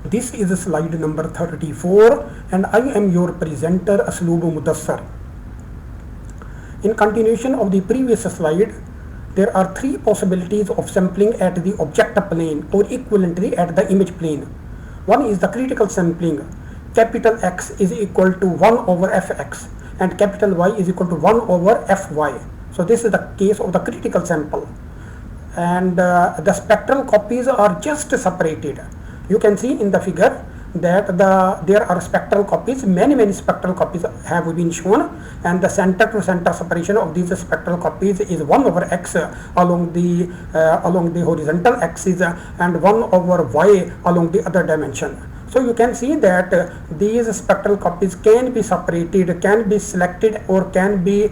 This is slide number 34 and I am your presenter Asloob Mudassar. In continuation of the previous slide, there are three possibilities of sampling at the object plane or equivalently at the image plane. One is the critical sampling. Capital X is equal to 1 over fx and capital Y is equal to 1 over fy. So this is the case of the critical sample. And the spectral copies are just separated. You can see in the figure that there are spectral copies, many spectral copies have been shown, and the center to center separation of these spectral copies is 1 over x along the horizontal axis and 1 over y along the other dimension. So you can see that these spectral copies can be separated, can be selected, or can be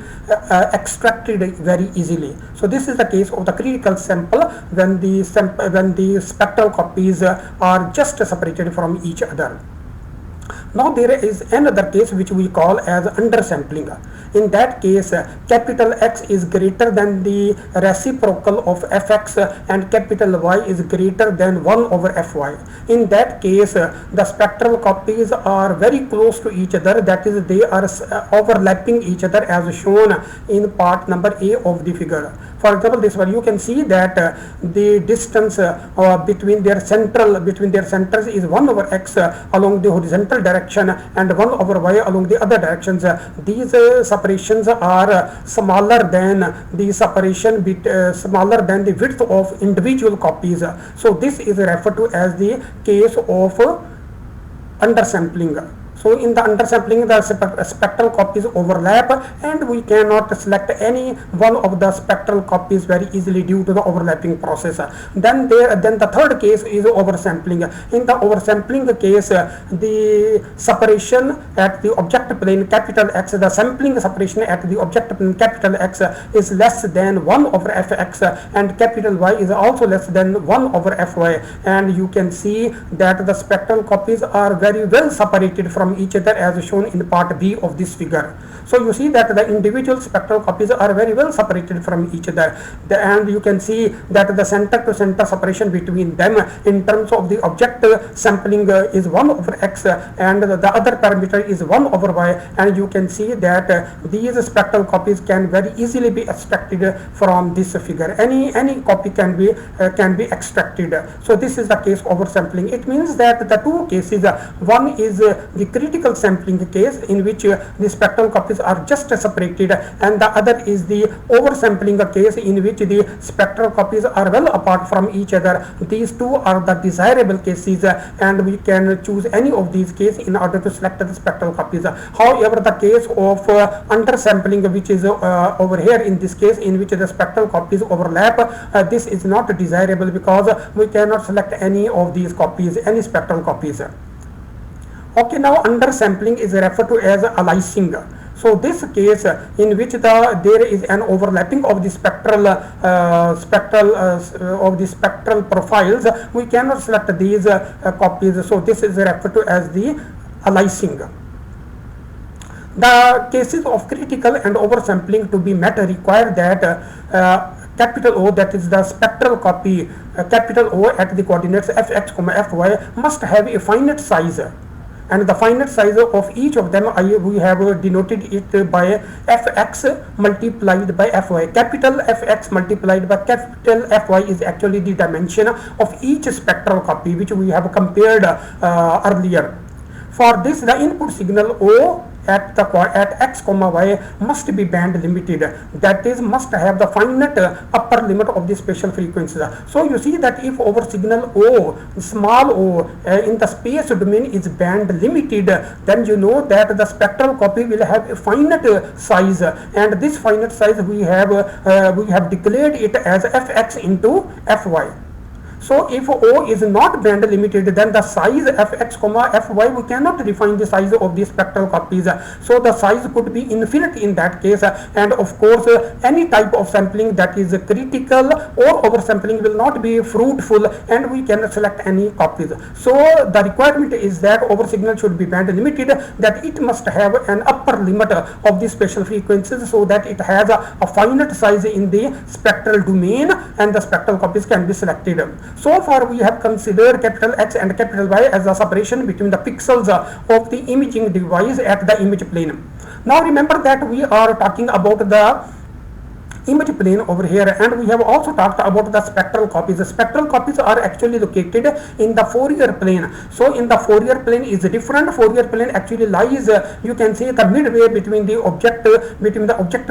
extracted very easily. So this is the case of the critical sample when the spectral copies are just separated from each other. Now there is another case which we call as undersampling. In that case, capital X is greater than the reciprocal of fx and capital Y is greater than 1 over fy. In that case, the spectral copies are very close to each other, that is, they are overlapping each other as shown in part number A of the figure. For example, this one you can see that the distance between their centers is 1 over x along the horizontal direction and 1 over y along the other directions. These separations are smaller than the smaller than the width of individual copies. So this is referred to as the case of undersampling. So in the undersampling, the spectral copies overlap and we cannot select any one of the spectral copies very easily due to the overlapping process. Then the third case is oversampling. In the oversampling case, the separation at the object plane capital X, the sampling separation at the object plane capital X is less than 1 over fx and capital Y is also less than 1 over fy, and you can see that the spectral copies are very well separated from each other as shown in part B of this figure. So you see that the individual spectral copies are very well separated from each other, and you can see that the center to center separation between them in terms of the object sampling is 1 over x and the other parameter is 1 over y, and you can see that these spectral copies can very easily be extracted from this figure. Any copy can be extracted. So this is the case of oversampling. It means that the two cases, one is the critical sampling case in which the spectral copies are just separated, and the other is the oversampling case in which the spectral copies are well apart from each other. These two are the desirable cases and we can choose any of these cases in order to select the spectral copies. However, the case of undersampling, which is over here in this case in which the spectral copies overlap, this is not desirable because we cannot select any of these copies, any spectral copies. Okay, now undersampling is referred to as aliasing. So this case in which there is an overlapping of the spectral profiles, we cannot select these copies. So this is referred to as the aliasing. The cases of critical and oversampling to be met require that capital O, that is the spectral copy capital O at the coordinates fx, fy must have a finite size. And the finite size of each of them we have denoted it by fx multiplied by fy. Capital Fx multiplied by capital Fy is actually the dimension of each spectral copy which we have compared earlier. For this, the input signal O at x, y must be band limited, that is, must have the finite upper limit of the spatial frequencies. So you see that if our signal O, small o, in the space domain is band limited, then you know that the spectral copy will have a finite size, and this finite size we have declared it as fx into fy. So if O is not band limited, then the size fx, fy, we cannot define the size of the spectral copies. So the size could be infinite in that case, and of course any type of sampling that is critical or oversampling will not be fruitful and we cannot select any copies. So the requirement is that our signal should be band limited, that it must have an upper limit of the spatial frequencies so that it has a finite size in the spectral domain and the spectral copies can be selected. So far we have considered capital X and capital Y as the separation between the pixels of the imaging device at the image plane. Now remember that we are talking about the image plane over here, and we have also talked about the spectral copies. The spectral copies are actually located in the Fourier plane. So in the Fourier plane is different. Fourier plane actually lies, you can say, the midway between the object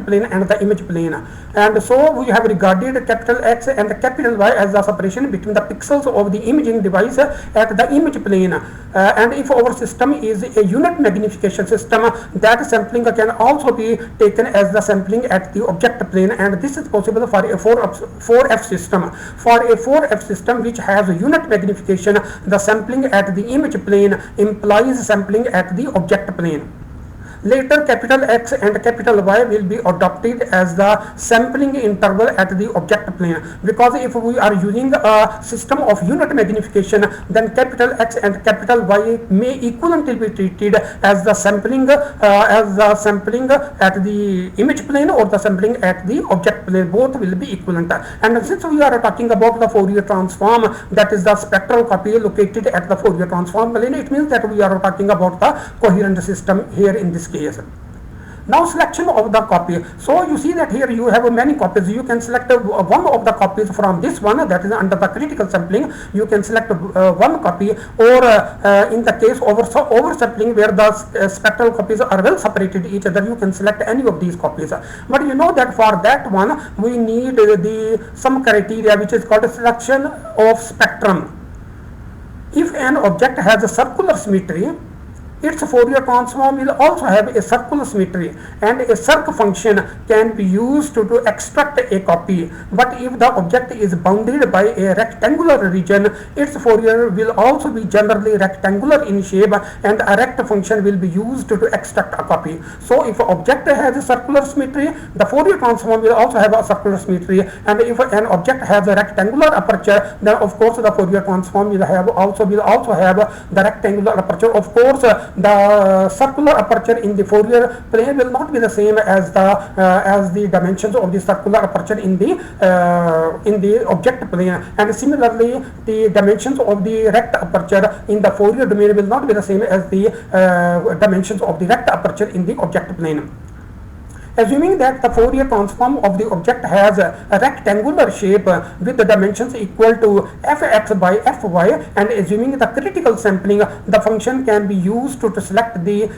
plane and the image plane. And so we have regarded capital X and capital Y as the separation between the pixels of the imaging device at the image plane. And if our system is a unit magnification system, that sampling can also be taken as the sampling at the object plane, and this is possible for a 4F system. For a 4F system which has a unit magnification, the sampling at the image plane implies sampling at the object plane. Later, capital X and capital Y will be adopted as the sampling interval at the object plane, because if we are using a system of unit magnification, then capital X and capital Y may equivalently be treated as the sampling at the image plane or the sampling at the object plane. Both will be equivalent. And since we are talking about the Fourier transform, that is the spectral copy located at the Fourier transform plane, it means that we are talking about the coherent system here in this case. Now selection of the copy. So you see that here you have many copies. You can select one of the copies from this one, that is under the critical sampling. You can select one copy, or in the case of oversampling, where the spectral copies are well separated each other, you can select any of these copies. But you know that for that one we need some criteria which is called selection of spectrum. If an object has a circular symmetry, its Fourier transform will also have a circular symmetry, and a circ function can be used to extract a copy. But if the object is bounded by a rectangular region, its Fourier will also be generally rectangular in shape, and a rect function will be used to extract a copy. So if an object has a circular symmetry, the Fourier transform will also have a circular symmetry, and if an object has a rectangular aperture, then of course the Fourier transform will also have the rectangular aperture. Of course, the circular aperture in the Fourier plane will not be the same as the dimensions of the circular aperture in the object plane, and similarly the dimensions of the rect aperture in the Fourier domain will not be the same as the dimensions of the rect aperture in the object plane. Assuming that the Fourier transform of the object has a rectangular shape with the dimensions equal to fx by fy, and assuming the critical sampling, the function can be used to select the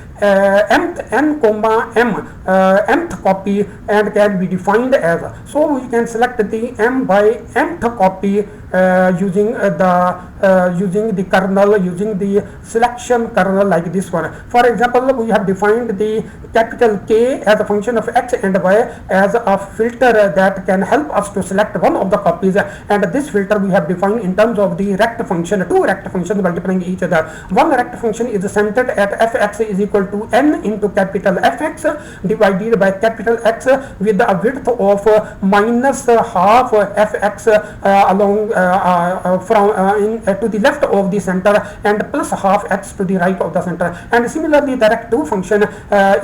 mth copy, and can be defined as, so we can select the m by mth copy using the kernel, using the selection kernel like this one. For example, we have defined the capital K as a function of x and y as a filter that can help us to select one of the copies, and this filter we have defined in terms of the rect function, two rect functions multiplying each other. One rect function is centered at fx is equal to n into capital Fx divided by capital X with a width of minus half fx along to the left of the center, and plus half x to the right of the center. And similarly, the rect2 function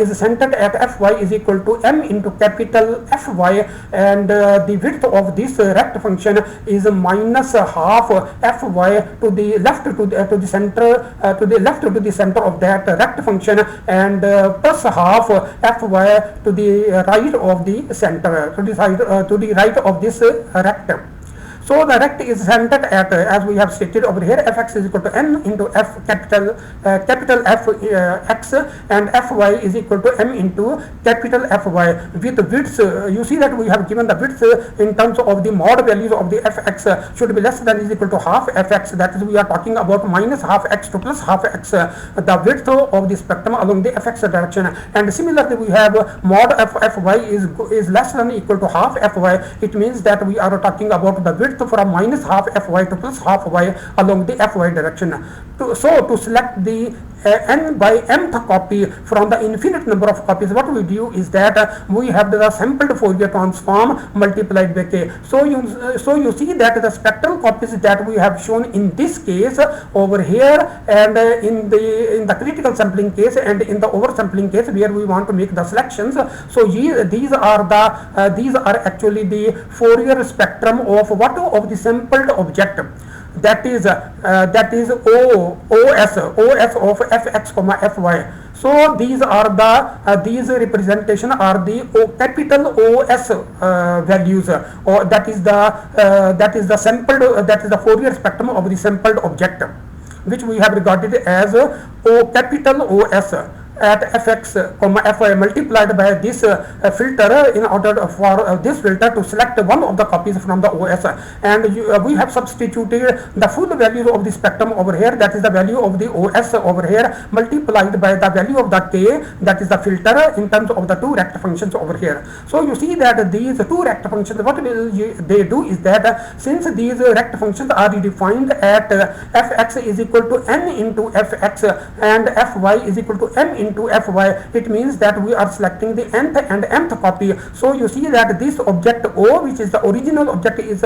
is centered at fy is equal to m into capital Fy, and the width of this rect function is minus half fy to the left to the center of that rect function, and plus half fy to the right of the center, to the right of this rect. So the rect is centered at, as we have stated over here, fx is equal to n into capital F x, and fy is equal to m into capital Fy with widths. You see that we have given the widths in terms of the mod values of the fx should be less than or equal to half fx. That is, we are talking about minus half x to plus half x, the width of the spectrum along the fx direction. And similarly, we have mod fy is less than or equal to half fy. It means that we are talking about the width from minus half fy to plus half y along the fy direction. So to select the n by mth copy from the infinite number of copies, what we do is that we have the sampled Fourier transform multiplied by k. So you see that the spectral copies that we have shown in this case over here, and in the critical sampling case and in the oversampling case where we want to make the selections. So these are actually the Fourier spectrum of the sampled object. that is os of fx comma fy. So these are the these representation are the capital OS values, or that is the sampled, that is the Fourier spectrum of the sampled object, which we have regarded as O capital OS at fx comma fy multiplied by this filter, in order for this filter to select one of the copies from the OS, and we have substituted the full value of the spectrum over here, that is the value of the OS over here, multiplied by the value of the k, that is the filter, in terms of the two rect functions over here. So you see that these two rect functions, what will they do is that since these rect functions are defined at fx is equal to n into fx and fy is equal to m into fy, it means that we are selecting the nth and mth copy. So you see that this object O, which is the original object, is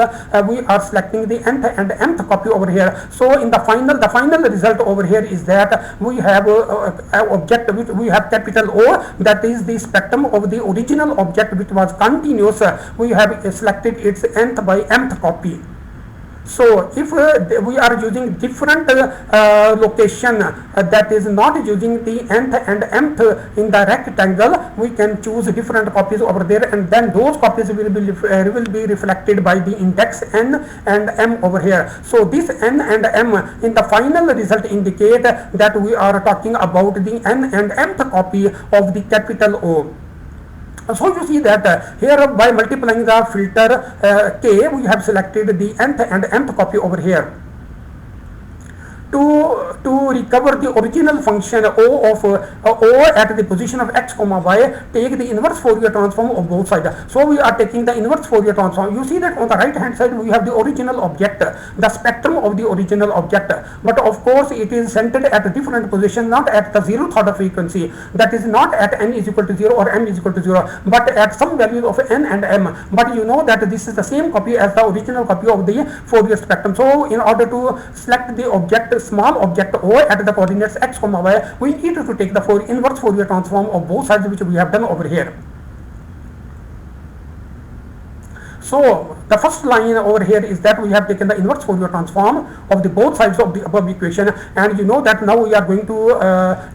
we are selecting the nth and mth copy over here. So in the final result over here is that we have object which we have capital O, that is the spectrum of the original object which was continuous. We have selected its nth by mth copy. So if we are using different location that is not using the nth and mth in the rectangle, we can choose different copies over there, and then those copies will be reflected by the index n and m over here. So this n and m in the final result indicate that we are talking about the n and mth copy of the capital O. So you see that here by multiplying the filter k, we have selected the nth and mth copy over here. To recover the original function O of O at the position of x comma y, take the inverse Fourier transform of both sides. So we are taking the inverse Fourier transform. You see that on the right hand side we have the original object, the spectrum of the original object, but of course it is centered at a different position, not at the zeroth order frequency, that is not at n is equal to 0 or m is equal to 0, but at some values of n and m. But you know that this is the same copy as the original copy of the Fourier spectrum. So in order to select the object, small object O at the coordinates x comma y, we need to take the inverse Fourier transform of both sides, which we have done over here. So the first line over here is that we have taken the inverse Fourier transform of the both sides of the above equation, and you know that now we are going to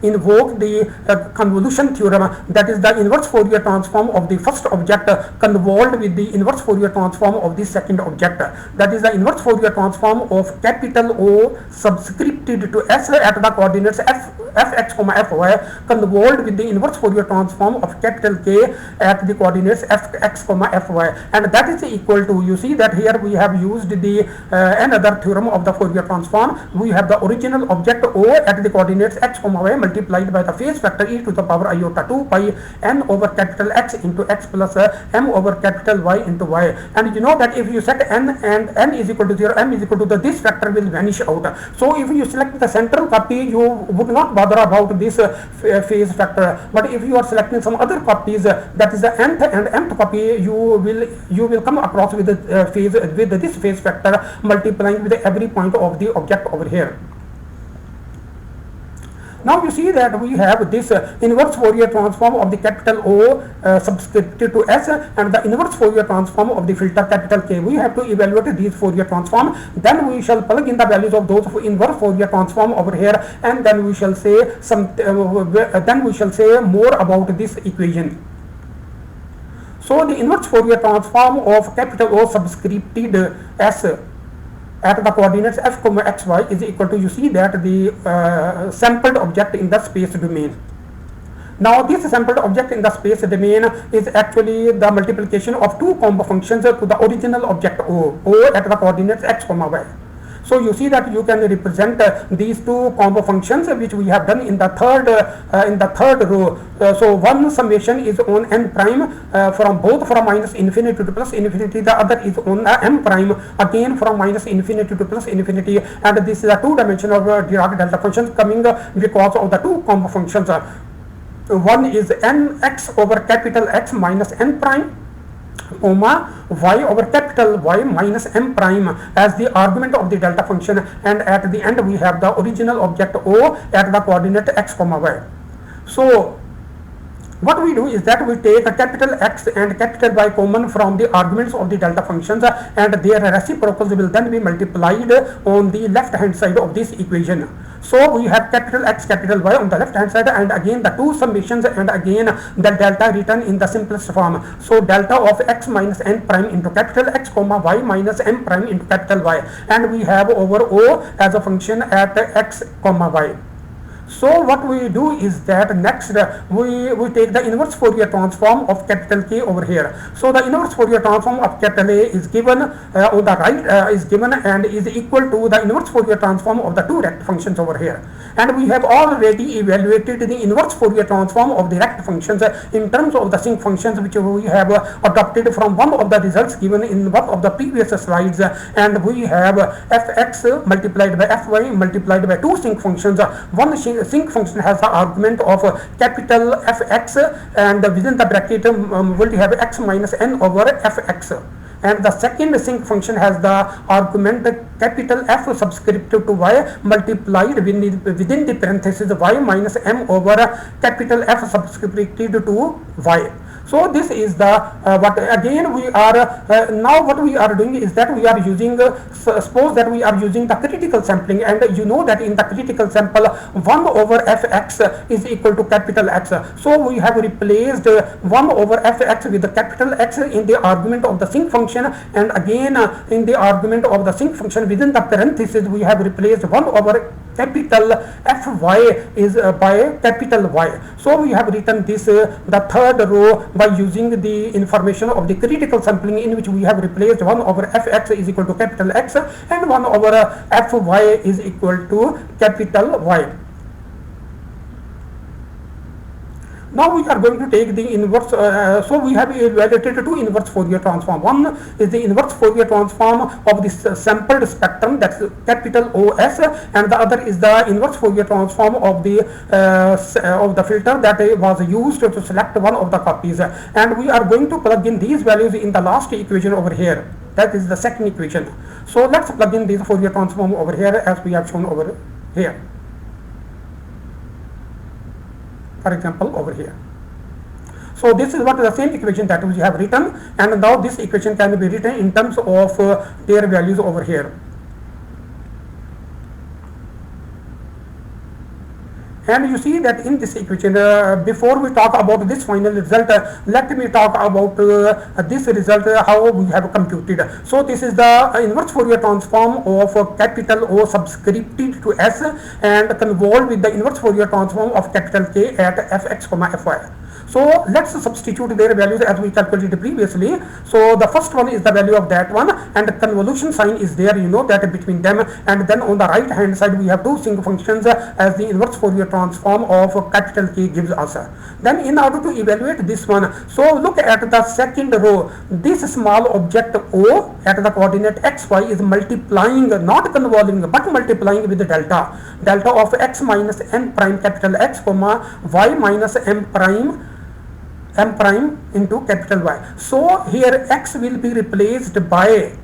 invoke the convolution theorem, that is the inverse Fourier transform of the first object convolved with the inverse Fourier transform of the second object, that is the inverse Fourier transform of capital O subscripted to S at the coordinates fx comma fy convolved with the inverse Fourier transform of capital K at the coordinates fx comma fy, and that is equal to, you see that here we have used the another theorem of the Fourier transform. We have the original object O at the coordinates x comma y multiplied by the phase factor e to the power iota 2 pi n over capital X into x plus m over capital Y into y. And you know that if you set n and n is equal to 0, m is equal to this factor will vanish out. So if you select the central copy, you would not bother about this phase factor, but if you are selecting some other copies, that is the nth and mth copy, you will come across with the phase with this phase factor multiplying with every point of the object over here. Now you see that we have this inverse Fourier transform of the capital O subscripted to S and the inverse Fourier transform of the filter capital K. We have to evaluate these Fourier transform, then we shall plug in the values of those inverse Fourier transform over here, and then we shall say more about this equation. So the inverse Fourier transform of capital O subscripted S at the coordinates f comma xy is equal to, you see that the sampled object in the space domain. Now this sampled object in the space domain is actually the multiplication of two combo functions to the original object O at the coordinates x comma y. So you see that you can represent these two combo functions, which we have done in the third row. So one summation is on n prime from minus infinity to plus infinity. The other is on m prime again from minus infinity to plus infinity. And this is a two-dimensional Dirac delta functions coming because of the two combo functions. One is nx over capital X minus n prime, comma y over capital Y minus m prime as the argument of the delta function, and at the end we have the original object O at the coordinate x comma y. So what we do is that we take a capital X and capital Y common from the arguments of the delta functions, and their reciprocals will then be multiplied on the left hand side of this equation. So we have capital X, capital Y on the left hand side, and again the two summations, and again the delta written in the simplest form. So delta of X minus n prime into capital X comma Y minus m prime into capital Y, and we have over O as a function at X comma Y. So what we do is that next we take the inverse Fourier transform of capital K over here. So the inverse Fourier transform of capital A is given on the right is given and is equal to the inverse Fourier transform of the two rect functions over here. And we have already evaluated the inverse Fourier transform of the rect functions in terms of the sinc functions, which we have adopted from one of the results given in one of the previous slides, and we have fx multiplied by fy multiplied by two sinc functions. One sinc function has the argument of capital Fx, and within the bracket will have x minus n over Fx, and the second sinc function has the argument capital F subscript to y multiplied within the parenthesis y minus m over capital F subscripted to y. So this is the what again we are now what we are doing is that we are using suppose that we are using the critical sampling, and you know that in the critical sample 1 over fx is equal to capital X. So we have replaced 1 over fx with the capital X in the argument of the sinc function, and again in the argument of the sinc function within the parenthesis we have replaced 1 over capital Fy is by capital Y. So we have written this the third row by using the information of the critical sampling, in which we have replaced 1 over fx is equal to capital X and 1 over Fy is equal to capital Y. Now we are going to take the inverse, so we have evaluated two inverse Fourier transform. One is the inverse Fourier transform of this sampled spectrum, that's capital OS, and the other is the inverse Fourier transform of the filter that was used to select one of the copies. And we are going to plug in these values in the last equation over here. That is the second equation. So let's plug in this Fourier transform over here as we have shown over here. For example, over here. So this is what the same equation that we have written, and now this equation can be written in terms of their values over here. And you see that in this equation, before we talk about this final result, let me talk about this result, how we have computed. So this is the inverse Fourier transform of capital O subscripted to S and convolved with the inverse Fourier transform of capital K at fx comma fy. So let's substitute their values as we calculated previously. So the first one is the value of that one, and the convolution sign is there, you know that between them, and then on the right hand side we have two sinc functions as the inverse Fourier transform of capital K gives us. Then in order to evaluate this one, so look at the second row. This small object O at the coordinate xy is multiplying, not convolving but multiplying with the delta of x minus n prime capital X comma y minus m prime into capital Y. So here x will be replaced by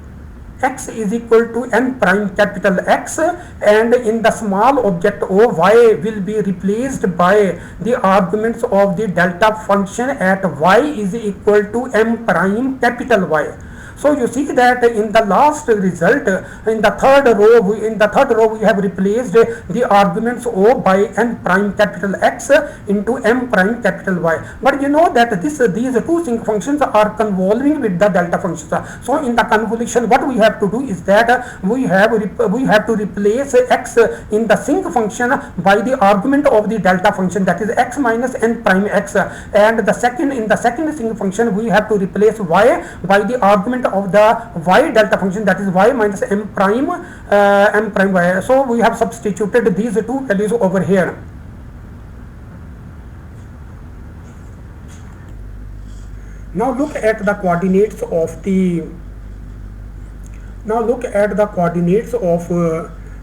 x is equal to n prime capital X, and in the small object O, y will be replaced by the arguments of the delta function at y is equal to m prime capital Y. So you see that in the last result, in the third row, we have replaced the arguments O by n prime capital X into m prime capital Y. But you know that these two sinc functions are convolving with the delta functions. So in the convolution, what we have to do is that we have to replace x in the sinc function by the argument of the delta function, that is x minus n prime x, and in the second sinc function we have to replace y by the argument of the y delta function, that is y minus m prime y. So we have substituted these two values over here. Now look at the coordinates of the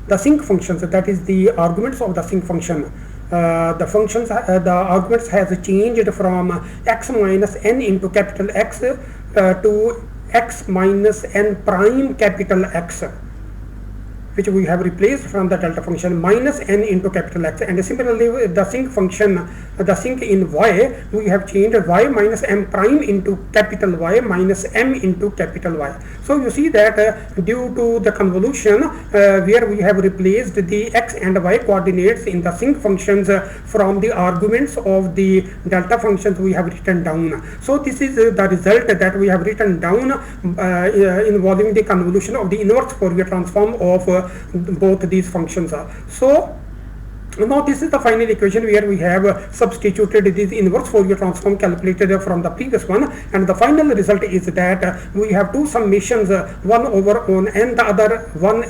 the sinc functions, that is the arguments of the sinc function. The arguments has changed from x minus n into capital X to x minus n prime capital X. which we have replaced from the delta function, minus n into capital X, and similarly the sinc function, the sinc in y, we have changed y minus m prime into capital Y minus m into capital Y. So you see that due to the convolution where we have replaced the x and y coordinates in the sinc functions from the arguments of the delta functions, we have written down. So this is the result that we have written down involving the convolution of the inverse Fourier transform of both these functions. So now this is the final equation where we have substituted this inverse Fourier transform calculated from the previous one, and the final result is that we have two summations, one over on n, the other one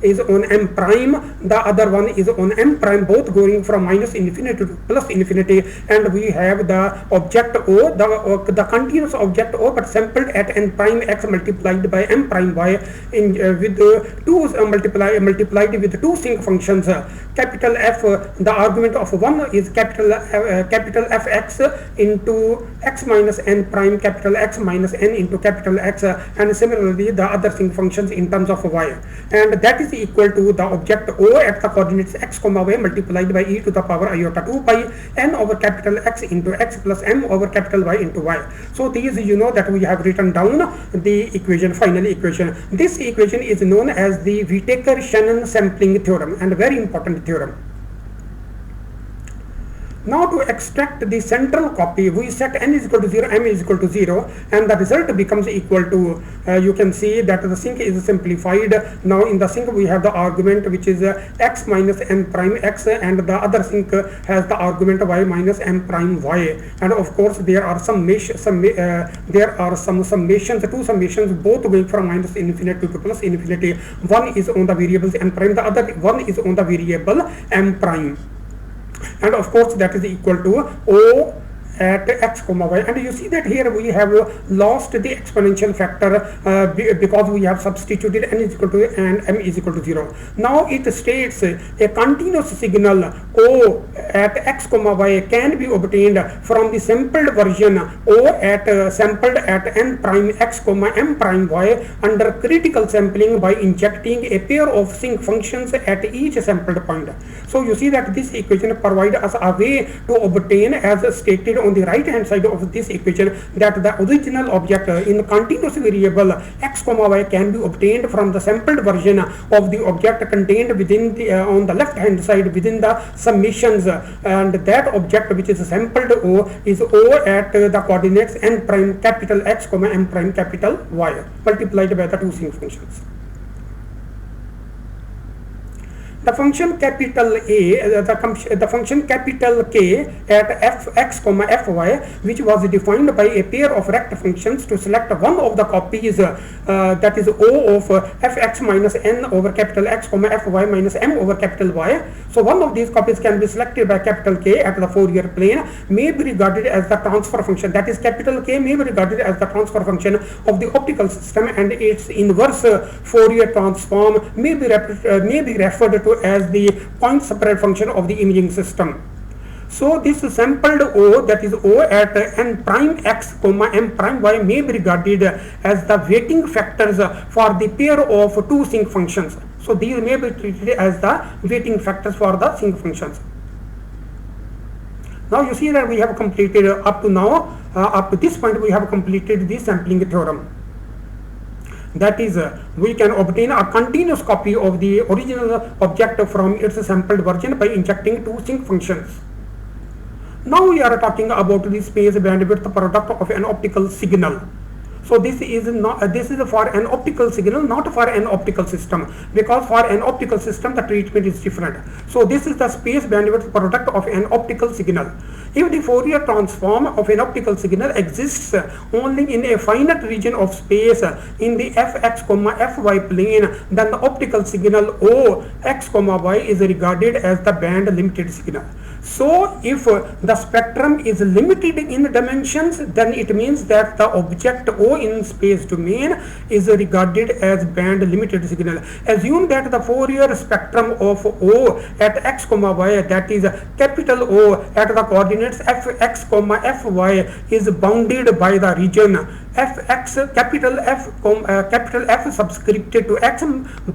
is on m prime, the other one is on m prime, both going from minus infinity to plus infinity, and we have the object O, the continuous object O, but sampled at n prime x multiplied by m prime y in with two multiplied with two sinc functions, capital F. The argument of one is capital Fx into x minus n prime, capital X minus n into capital X, and similarly the other sinc functions in terms of y, and that is equal to the object O at the coordinates x comma y multiplied by e to the power iota 2 pi n over capital X into x plus m over capital Y into y. So these, you know that we have written down the equation, final equation. This equation is known as the Whittaker-Shannon sampling theorem, and a very important theorem. Now to extract the central copy, we set n is equal to 0, m is equal to 0, and the result becomes equal to, you can see that the sinc is simplified. Now in the sinc we have the argument which is x minus n prime x, and the other sinc has the argument y minus m prime y, and of course there are some summations, two summations, both going from minus infinity to plus infinity. One is on the variables n prime, the other one is on the variable m prime, and of course that is equal to O at x comma y, and you see that here we have lost the exponential factor because we have substituted n is equal to and m is equal to 0. Now it states a continuous signal O at x comma y can be obtained from the sampled version O at sampled at n prime x comma m prime y under critical sampling by injecting a pair of sinc functions at each sampled point. So you see that this equation provides us a way to obtain, as stated on the right hand side of this equation, that the original object in continuous variable x comma y can be obtained from the sampled version of the object contained within the on the left hand side within the summations, and that object which is sampled O is O at the coordinates n prime capital X comma m prime capital Y multiplied by the two sinc functions. The function capital A, the function capital K at fx comma fy, which was defined by a pair of rect functions to select one of the copies, that is O of fx minus n over capital X comma fy minus m over capital Y. So one of these copies can be selected by capital K at the Fourier plane, may be regarded as the transfer function, that is capital K may be regarded as the transfer function of the optical system, and its inverse Fourier transform may be referred to as the point spread function of the imaging system. So this sampled O, that is O at n prime x comma m prime y, may be regarded as the weighting factors for the pair of two sinc functions. So these may be treated as the weighting factors for the sinc functions. Now you see that we have completed up to this point we have completed the sampling theorem. That is, we can obtain a continuous copy of the original object from its sampled version by injecting two sinc functions. Now we are talking about the space bandwidth product of an optical signal. So this is for an optical signal, not for an optical system, because for an optical system the treatment is different. So this is the space bandwidth product of an optical signal. If the Fourier transform of an optical signal exists only in a finite region of space in the fx comma fy plane, then the optical signal O x comma y is regarded as the band limited signal. So if the spectrum is limited in dimensions, then it means that the object O in space domain is regarded as band limited signal. Assume that the Fourier spectrum of O at x comma y, that is capital O at the coordinates fx comma fy, is bounded by the region fx capital F subscripted to x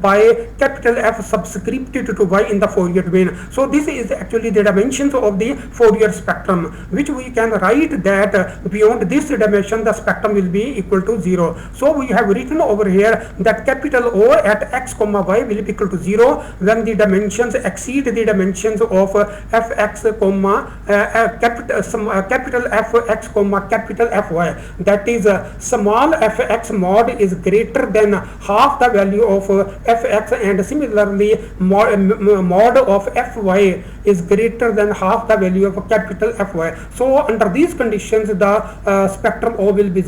by capital F subscripted to y in the Fourier domain. So this is actually the dimensions of the Fourier spectrum, which we can write that beyond this dimension the spectrum will be equal to 0. So we have written over here that capital O at x comma y will be equal to 0 when the dimensions exceed the dimensions of fx comma capital Fx comma capital Fy. That is small fx mod is greater than half the value of fx, and similarly mod of fy is greater than half the value of capital Fy. So under these conditions the spectrum O will be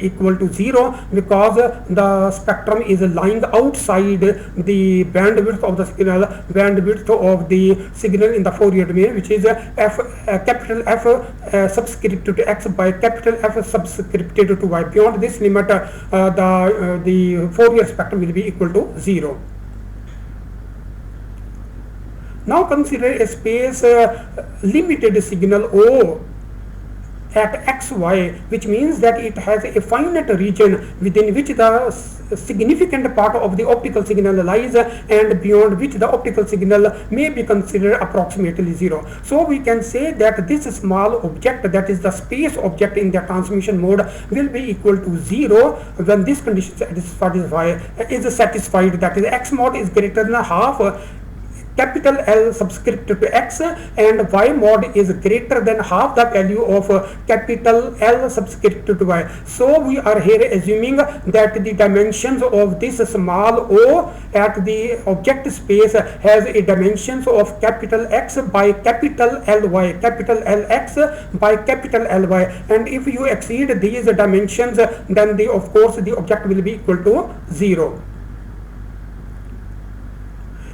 equal to 0, because the spectrum is lying outside the bandwidth of the signal in the Fourier domain, which is capital F subscripted to x by capital F subscripted to y. Beyond this limit the Fourier spectrum will be equal to 0. Now consider a space limited signal O at xy, which means that it has a finite region within which the significant part of the optical signal lies, and beyond which the optical signal may be considered approximately 0. So we can say that this small object, that is the space object in the transmission mode, will be equal to 0 when this condition is satisfied, that is x mod is greater than half capital L subscripted to x, and y mod is greater than half the value of capital L subscripted to y. So we are here assuming that the dimensions of this small o at the object space has a dimensions of capital X by capital Ly, capital Lx by capital Ly, and if you exceed these dimensions, then of course the object will be equal to 0.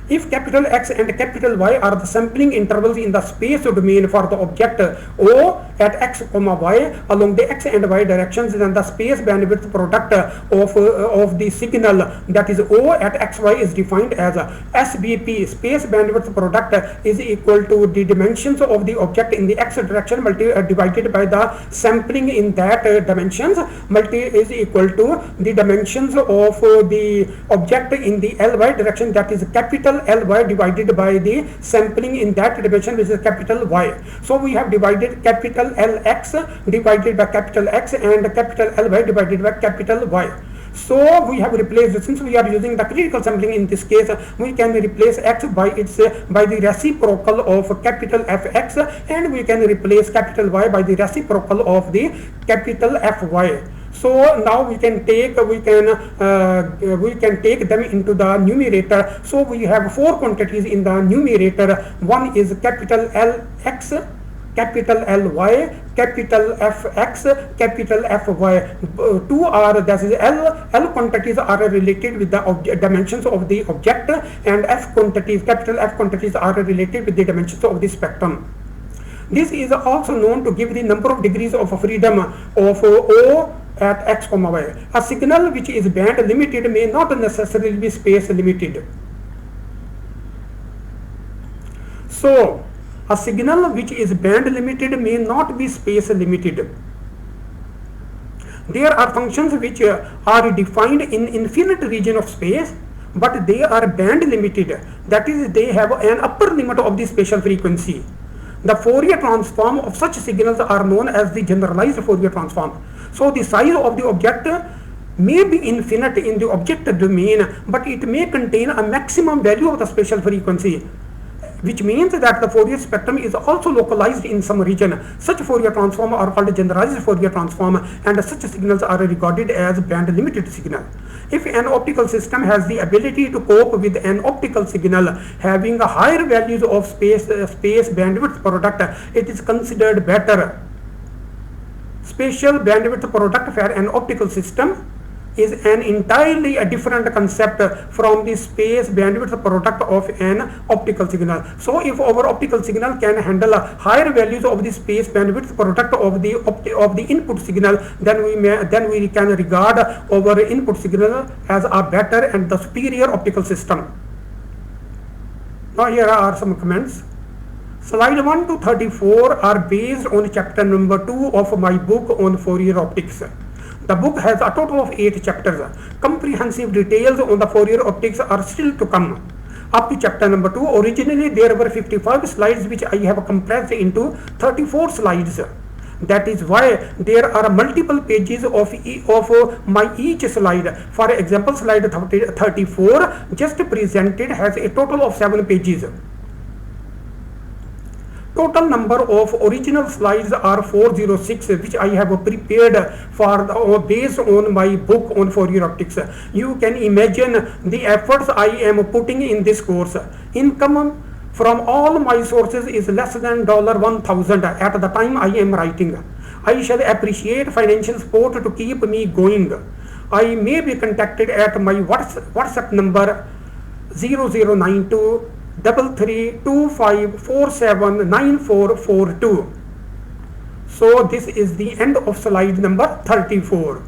If capital X and capital Y are the sampling intervals in the space domain for the object O at x comma y along the x and y directions, then the space bandwidth product of the signal, that is O at xy, is defined as SBP, space bandwidth product, is equal to the dimensions of the object in the x direction divided by the sampling in that dimensions is equal to the dimensions of the object in the Ly direction, that is capital Ly divided by the sampling in that dimension, which is capital Y. So we have divided capital Lx divided by capital X and capital Ly divided by capital Y. So we have replaced, since we are using the critical sampling in this case, we can replace x by the reciprocal of capital Fx, and we can replace capital Y by the reciprocal of the capital Fy. So now we can take them into the numerator. So we have 4 quantities in the numerator. One is capital Lx, capital Ly, capital Fx, capital Fy. 2 are, that is L quantities are related with the dimensions of the object, and F quantities, capital F quantities, are related with the dimensions of the spectrum. This is also known to give the number of degrees of freedom of O at x comma y. A signal which is band limited may not necessarily be space limited. So a signal which is band limited may not be space limited. There are functions which are defined in infinite region of space, but they are band limited, that is, they have an upper limit of the spatial frequency. The Fourier transform of such signals are known as the generalized Fourier transform. So the size of the object may be infinite in the object domain, but it may contain a maximum value of the spatial frequency, which means that the Fourier spectrum is also localized in some region. Such Fourier transform are called generalized Fourier transform, and such signals are regarded as band limited signal. If an optical system has the ability to cope with an optical signal having a higher values of space bandwidth product, it is considered better. Spatial bandwidth product for an optical system is an entirely different concept from the space bandwidth product of an optical signal. So if our optical signal can handle higher values of the space bandwidth product of the input signal, then we can regard our input signal as a better and the superior optical system. Now here are some comments. Slide 1 to 34 are based on chapter number 2 of my book on Fourier optics. The book has a total of 8 chapters. Comprehensive details on the Fourier optics are still to come. Up to chapter number 2, originally there were 55 slides which I have compressed into 34 slides. That is why there are multiple pages of my each slide. For example, slide 34 just presented has a total of 7 pages. Total number of original slides are 406, which I have prepared for based on my book on Fourier optics. You can imagine the efforts I am putting in this course. Income from all my sources is less than $1,000 at the time I am writing. I shall appreciate financial support to keep me going. I may be contacted at my WhatsApp number 0092 3325479442. So this is the end of slide number 34.